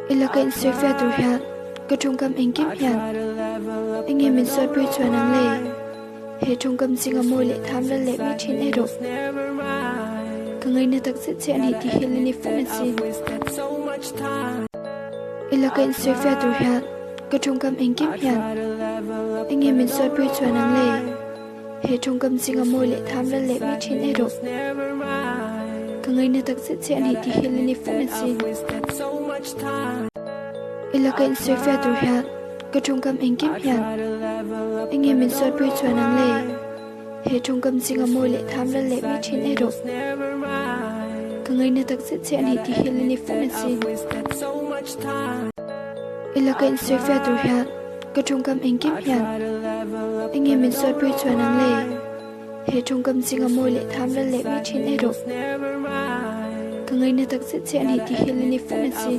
Ilakan soi fe tu hian ka tungkam engkim hian engem min soi pui chuan ang le he tungkam singa moi le tham la le mi thin ero ka ngai na tak che ani ti helini fun si Ilakan soi fe tu hian ka tungkam engkim hian engem min soi pui chuan ang le he tungkam singa moi le tham la le mi thin ero ka ngai na tak che ani ti helini fun si Ilakan soi fe tu hian ka tungkam engkim hian engem min soi pui chuan ang le he tungkam singa moi le tham la le mi thin ero ka ngai na tak che ani ti helini fun si Ilakan soi fe tu hian ka tungkam engkim hian engem min soi pui chuan ang le he tungkam singa moi le tham la le mi thin ero ka ngai na tak che ani ti helini fun si